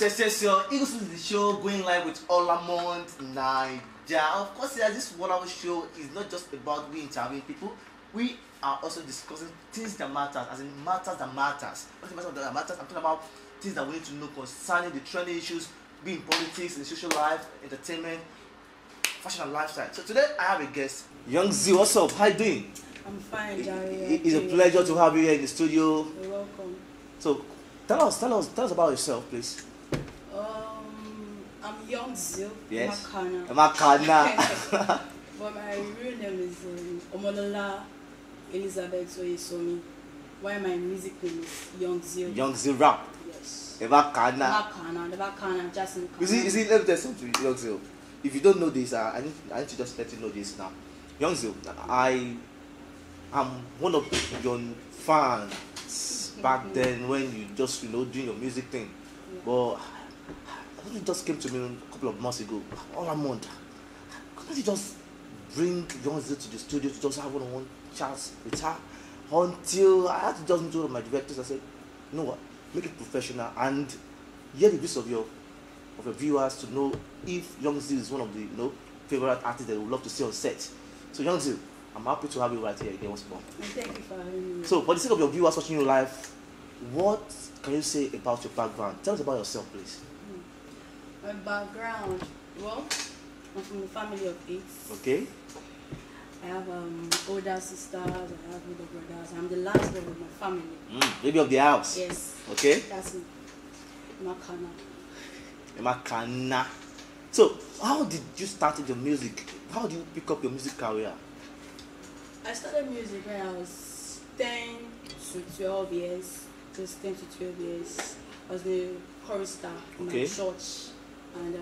Yes, yo. Eagles is the show going live with OlamondNaija. Of course, yeah, this wonderful show is not just about we interviewing people. We are also discussing things that matters, as in matters that matters. What matters that matters? I'm talking about things that we need to know concerning the trending issues, be in politics, in social life, entertainment, fashion and lifestyle. So today I have a guest, Youngzil. What's up? How you doing? I'm fine, Jerry. It's a pleasure to have you here in the studio. You're welcome. So tell us about yourself, please. I'm Youngzil. Yes. Makana. But my real name is Omonola Elizabeth Oyesomi. Why my music name is Youngzil. Youngzil rap. Yes. Makana. Just in You see, let me tell you something, Youngzil. If you don't know this, I need to just let you know this now. Youngzil, I am one of your fans back then when you just doing your music thing. Yeah. But it just came to me a couple of months ago. OLAMOND, couldn't you just bring Youngzil to the studio to just have one-on-one chats with her? Until I had to just meet one of my directors. I said, you know what, make it professional and hear the views of your viewers to know if Youngzil is one of the favorite artists that they would love to see on set. So Youngzil, I'm happy to have you right here again once more. Thank you for having me. So for the sake of your viewers watching you live, what can you say about your background? Tell us about yourself, please. My background, well, I'm from a family of 8. Okay. I have older sisters, I have older brothers. I'm the last one of my family. Baby of the house. Yes. Okay. That's it. Makana. So, how did you start your music? How did you pick up your music career? I started music when I was 10 to 12 years. Just 10 to 12 years. I was the chorister in my church. And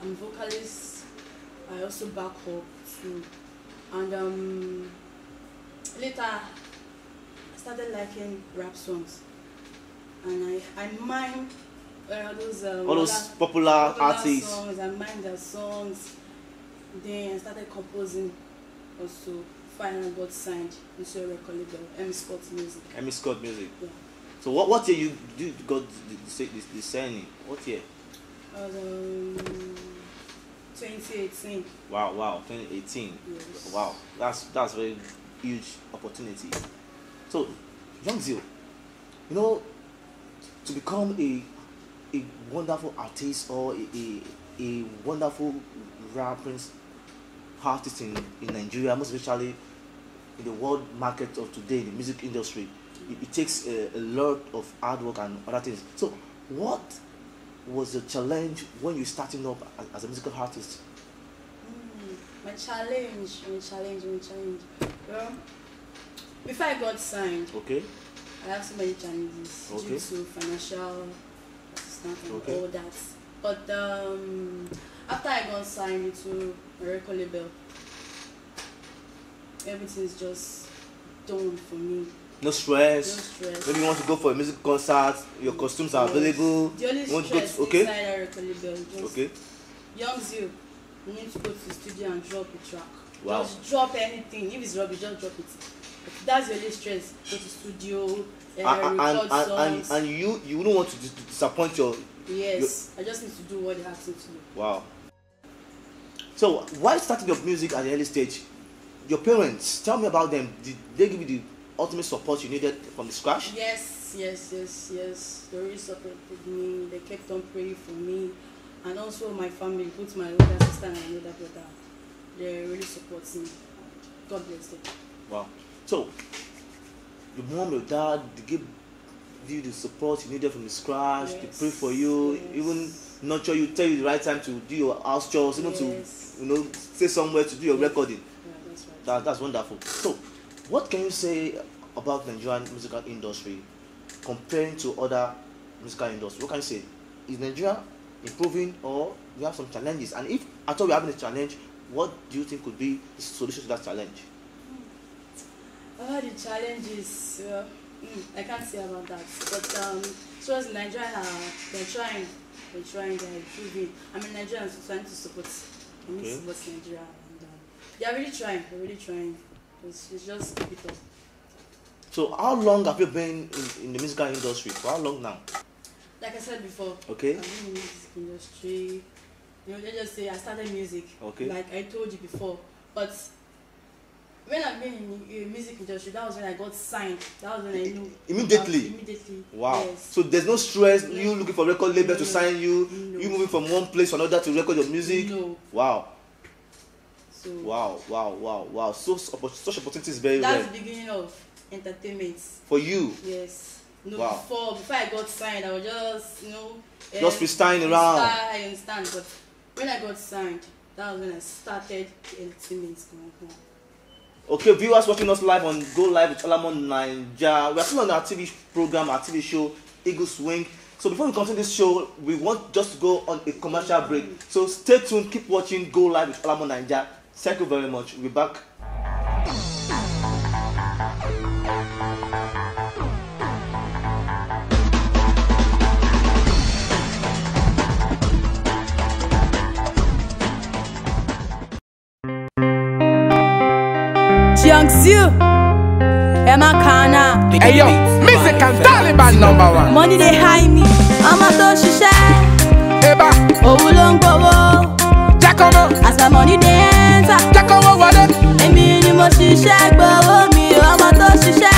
I'm a vocalist. I also back up too. And later, I started liking rap songs. And I mime all those popular artists. Songs. I mime their songs. Then I started composing also. Finally got signed into a record label, EMMY'S Music. EMMY'S Music. Yeah. So what year you got the signing? What year? 2018. Wow, 2018. Yes. Wow, that's very huge opportunity. So, Youngzil, to become a wonderful artist or a wonderful rapping artist in Nigeria, most especially in the world market of today, the music industry, it takes a lot of hard work and other things. So, what was the challenge when you starting up as a musical artist? My challenge. Well, before I got signed, I have so many challenges due to financial assistance and all that. But after I got signed into a record label, everything is just done for me. No stress. Maybe you want to go for a music concert, your costumes are available. The only stress inside a record label is just Youngzil, you need to go to the studio and drop a track. Wow. Just drop anything. If it's rubbish, just drop it. That's the only stress. Go to studio, record songs. And you wouldn't want to disappoint your... Yes, I just need to do what they ask me to do. Wow. So, why starting your music at the early stage? Your parents, tell me about them. Did they give you the ultimate support you needed from the scratch? Yes. They really supported me. They kept on praying for me. And also my family, both my older sister and my older brother. They really support me. God bless them. Wow. So, your mom, your dad, they give you the support you needed from the scratch, they pray for you, even nurture you, tell you the right time to do your house chores, to stay somewhere to do your recording. Yeah, that's right. That's wonderful. So, what can you say about the Nigerian musical industry comparing to other musical industries? What can you say? Is Nigeria improving or we have some challenges? And if at all we're having a challenge, what do you think could be the solution to that challenge? The challenges, I can't say about that. But so as Nigeria, they're trying, they're improving. I mean, Nigerians are trying to support. I need to support Nigeria, and they're really trying. It's just keep it up. So how long have you been in the musical industry? For how long now? like I said before, okay, I've been in the music industry. You know, let's just say I started music, okay, like I told you before. But when I've been in the music industry, that was when I got signed. That was when I knew. Immediately. Immediately. Wow. Yes. So there's no stress. No. You looking for record label to sign you. No. You moving from one place to another to record your music. No. Wow. So. Wow. So such opportunity is very rare. That's the beginning of entertainment. For you. Yes. No. Wow. Before I got signed, I was just just freestyling around. I understand, but when I got signed, that was when I started the entertainment. Okay, viewers watching us live on Go Live with OlamondNaija. We are still on our TV program, our TV show, Eagle Swing. So before we continue this show, we want just to go on a commercial break. So stay tuned, keep watching Go Live with OlamondNaija. Thank you very much. We'll be back. Youngzil, Emakana. Hey yo, music and Taliban #1. Money they high me, I'm a to shisha. Eba, Owulongbowo, Jacobo, as my money they enter. Jacobo what it? Emi ni mo shisha, gbowo mi, I'm a to shisha.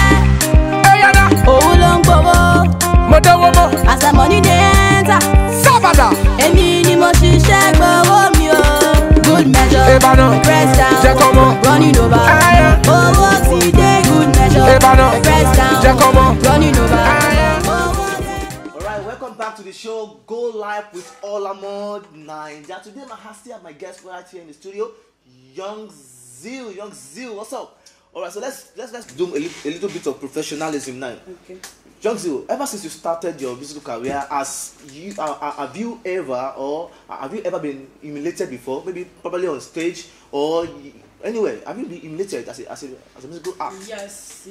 Hey yana, Owulongbowo, Modewomo, as my money they enter. Sabada, Emi ni mo shisha, gbowo mi o. Good measure, Eba no, press down, Jacobo, running over. Oh, today good measure, Eba no, press down, Jacobo, running over. Alright, welcome back to the show Go Live with OlamondNaija. Today I still have my guest right here in the studio, Youngzil, what's up? Alright, so let's do a little bit of professionalism now. Okay. Youngzil, ever since you started your musical career, have you ever been humiliated before? Maybe probably on stage or anyway, have you been humiliated as a musical act? Yes.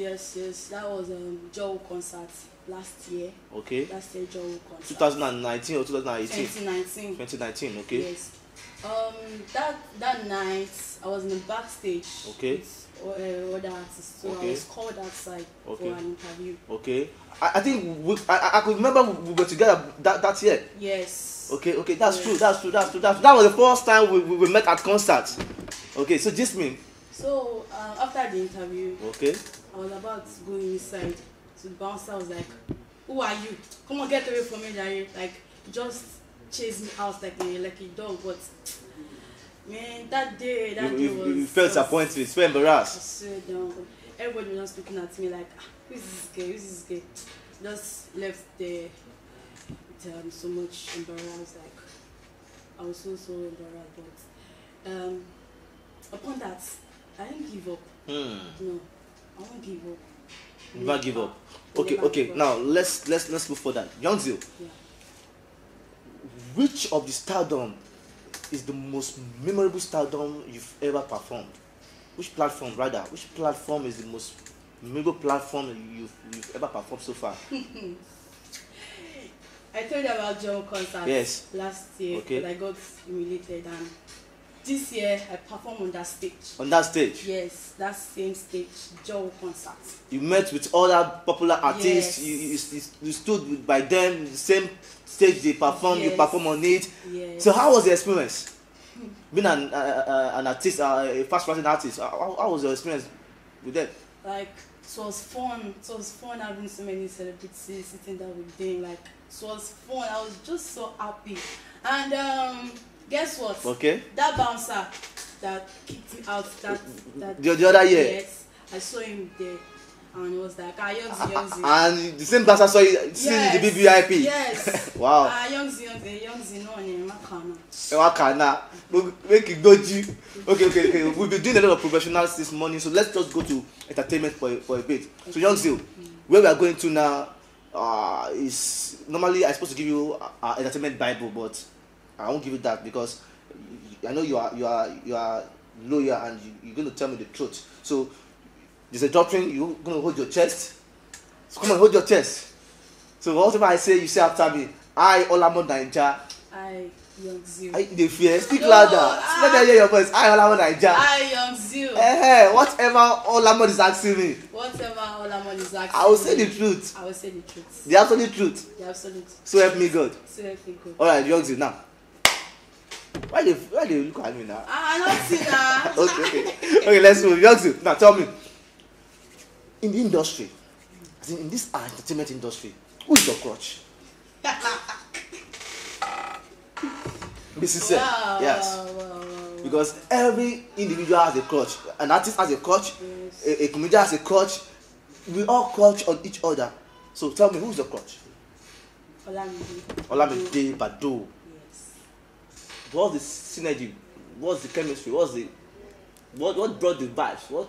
That was Joe concert last year. Okay. Last year Joe concert. 2019 or 2018? 2019. 2019, okay. Yes. That night I was in the backstage. Okay. With other artists, so okay. I was called outside for an interview. Okay. I think I could remember we were together that year. Yes. Okay, that's true. That was the first time we met at concert. Okay, so just me. So after the interview, okay, I was about to go inside. So the bouncer was like, "Who are you? Come on, get away from me, Jerry!" Like just chase me out like a dog. But man, that day was. You felt disappointed. You felt embarrassed. I swear down. Everybody was just looking at me like, "Who's this guy? Just left there with so much embarrassed. Like I was so embarrassed. But upon that, I didn't give up. No, I won't give up. Never give up. Okay. Now let's move further. Youngzil, yeah. Which of the stardom is the most memorable stardom you've ever performed? Which platform is the most memorable platform you've ever performed so far? I told you about Joe concert last year, okay. But I got humiliated, and this year I performed on that stage. On that stage? Yes, that same stage, Joe concert. You met with other popular artists. Yes. You stood by them, the same stage they performed. Yes. You performed on it. Yes. So how was the experience? Being an artist, a fast-rising artist, how was your experience with them? Like it was fun. It was fun having so many celebrities sitting there with them. Like it was fun. I was just so happy. And guess what? Okay. That bouncer that kicked me out the other year. Yes, I saw him there, and it was like Youngzil. And the same bouncer saw you sitting in the BBIP. Yes. Wow. Youngzil, no, Emakana. Emakana. Make it go you. Okay. We've been doing a lot of professionals this morning, so let's just go to entertainment for a bit. Okay. So Youngzil, where we are going to now is normally I'm supposed to give you entertainment Bible, but I won't give you that because I know you are lawyer and you're going to tell me the truth. So there's a doctrine, you're going to hold your chest. So come on, hold your chest. So whatever I say, you say after me. I, OlamondNaija, I Youngzil. The fear. Speak louder. Let them hear your voice. I OlamondNaija. I Youngzil. Whatever OLAMOND is asking me. Whatever OLAMOND is asking me. I will say the truth. I will say the truth. The absolute truth. The absolute. So help me God. So help me God. Alright, Youngzil now. Why they look at me now? I don't see that. Okay, let's move. Youngzil, now tell me. In the industry, as in this entertainment industry, who is your crutch? This is yes. Wow. Because every individual has a crutch. An artist has a crutch. Yes. A comedian has a crutch. We all crutch on each other. So tell me, who's the crutch? Olamide Bado. Yes. What's the synergy? What's the chemistry? What brought the vibes? What?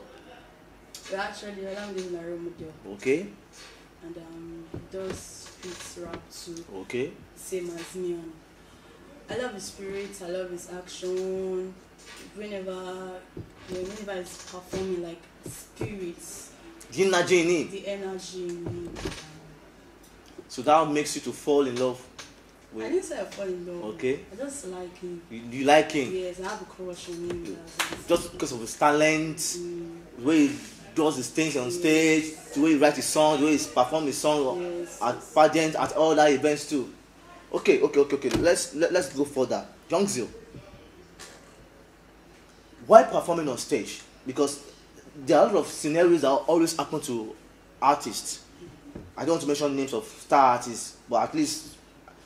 Well, actually, Olamide is my role model. Okay. And he does speaks rap too. Okay. Same as me. I love his spirit. I love his action. Whenever he's performing, like spirits. The energy in it. The energy in him. So that makes you to fall in love with. I didn't say I fall in love. Okay. I just like him. You like him? Yes, I have a crush on him. Just because of his talent, the way he does his things on stage, the way he writes his songs, the way he performs his song at pageants, at all that events too. Okay. Let's go further. Youngzil, why performing on stage? Because there are a lot of scenarios that always happen to artists. I don't want to mention names of star artists, but at least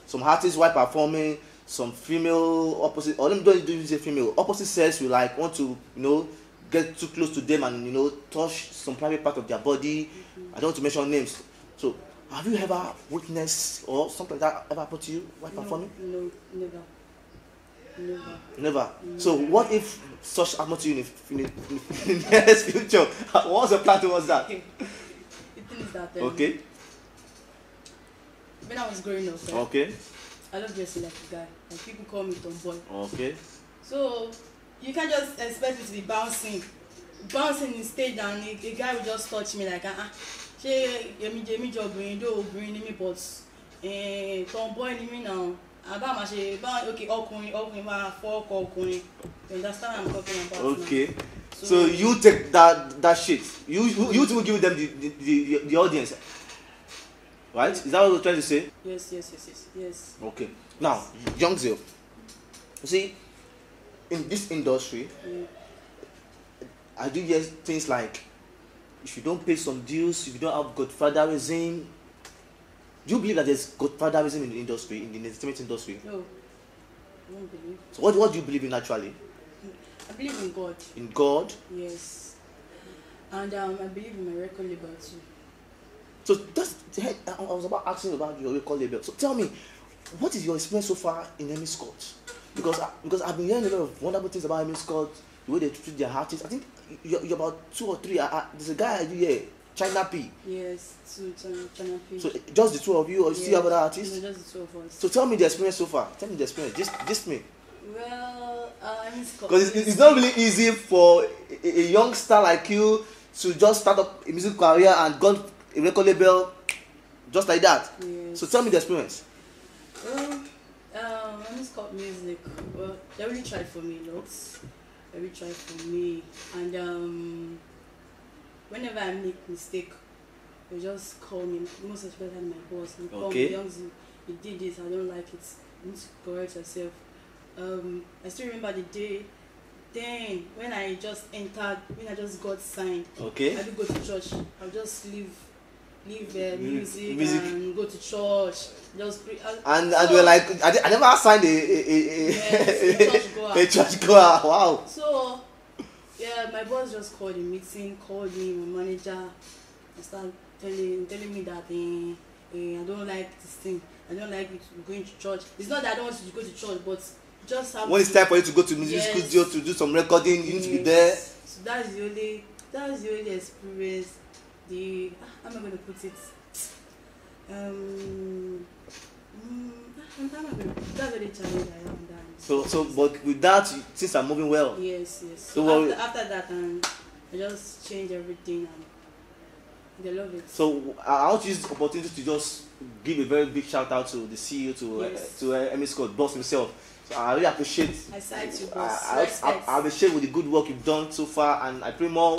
some artists while performing, some female opposite, or let me don't even say female, opposite sex will like want to, get too close to them and touch some private part of their body. I don't want to mention names. So have you ever witnessed or something like that ever happened to you while performing? No, Never. So what if such happened to you in the next future? What's your plan towards that? The thing is that Okay. when I was growing up, Okay. I love dressing like a guy. Like people call me tomboy. Okay. So you can't just expect me to be bouncing in stage and a guy will just touch me like ṣé èmi jọ obìnrin dó obìnrin ni mí but tomboy ni mí now. Àbá máa ṣe okay ọkùnrin máa fọ́ ọkọ ọkùnrin. You understand what I'm talking about? Okay. Now? So you take that shit. You two give them the audience. Right? Is that what you're trying to say? Yes. Okay. Now, Youngzil, you see, in this industry, I do hear things like, if you don't pay some dues, if you don't have godfatherism, do you believe that there's godfatherism in the industry, in the entertainment industry? No, I don't believe. So what do you believe in actually? I believe in God. In God? Yes. And I believe in my record label too. So I was about asking about your record label. So tell me, what is your experience so far in EMMY'S court? Because I've been hearing a lot of wonderful things about EMMY'S court, the way they treat their artists. I think you're about 2 or 3. There's a guy I do here, China P. Yes, China P. So just the 2 of you, or you still have other artists? No, just the 2 of us. So tell me the experience so far. Tell me the experience. Just me. Well, EMMY'S court. Because it's not really easy for a young star like you to just start up a music career and got a record label just like that. Yes. So tell me the experience. Well, EMMY'S court music. Well, they really tried for me, They really tried for me, and whenever I make mistake, they just call me. Most especially my boss. They call me, Youngzil, you did this. I don't like it. You need to correct yourself. I still remember the day. Then when I just entered, when I just got signed, I did go to church. I'll just leave music and go to church. Just pray. And we're like, I never signed a church goer. Wow. So yeah, my boss just called a meeting, called me, my manager, and started telling me that I don't like this thing. I don't like it going to church. It's not that I don't want you to go to church, but just have when it's time for you to go to music studio to do some recording, you need to be there. So that's the only experience. How am I going to put it? That's the challenge I am done. So, but with that, things are moving well. Yes. So after that, I just changed everything They love it. So I want to use this opportunity to just give a very big shout out to the CEO, to EMMY'S boss himself. So I really appreciate. I cite you, boss. I appreciate with the good work you've done so far, and I pray more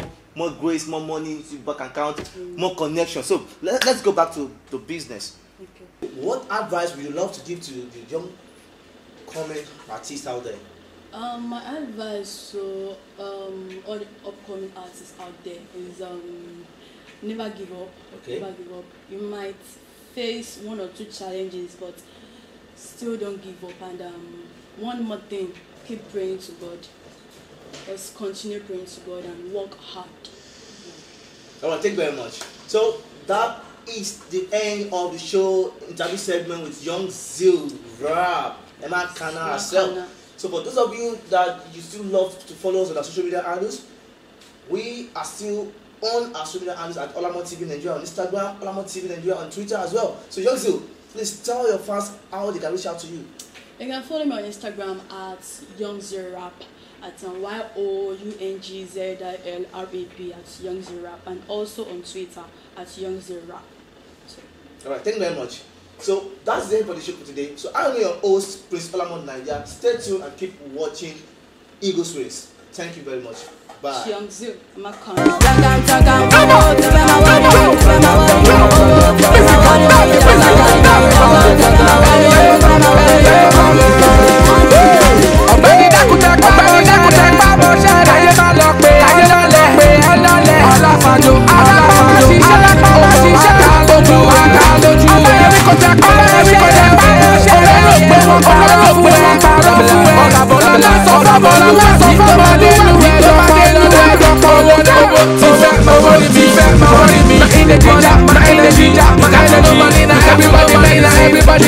grace, more money to back account, more connection. So let's go back to the business. Okay. What advice would you love to give to the young coming artists out there? My advice to all the upcoming artists out there is never give up. Okay. Never give up. You might face 1 or 2 challenges, but still don't give up. And one more thing, keep praying to God. Just continue praying to God and work hard. All right, thank you very much. So that is the end of the show interview segment with Youngzil rap, Emma Kana herself. So for those of you that you still love to follow us on our social media handles, we are still on our social media handles at OLAMOND TV Nigeria on Instagram, OLAMOND TV Nigeria on Twitter as well. So Youngzil, please tell your fans how they can reach out to you. You can follow me on Instagram at Youngzil rap, at YOUNGZILRAP at Youngzil rap, and also on Twitter at Youngzil rap. So. Alright, thank you very much. So that's the end for the show for today. So I'm your host, Prince OlamondNaija. Stay tuned and keep watching Eagles Race. Thank you very much. Bye. Youngzil, I'm a everybody,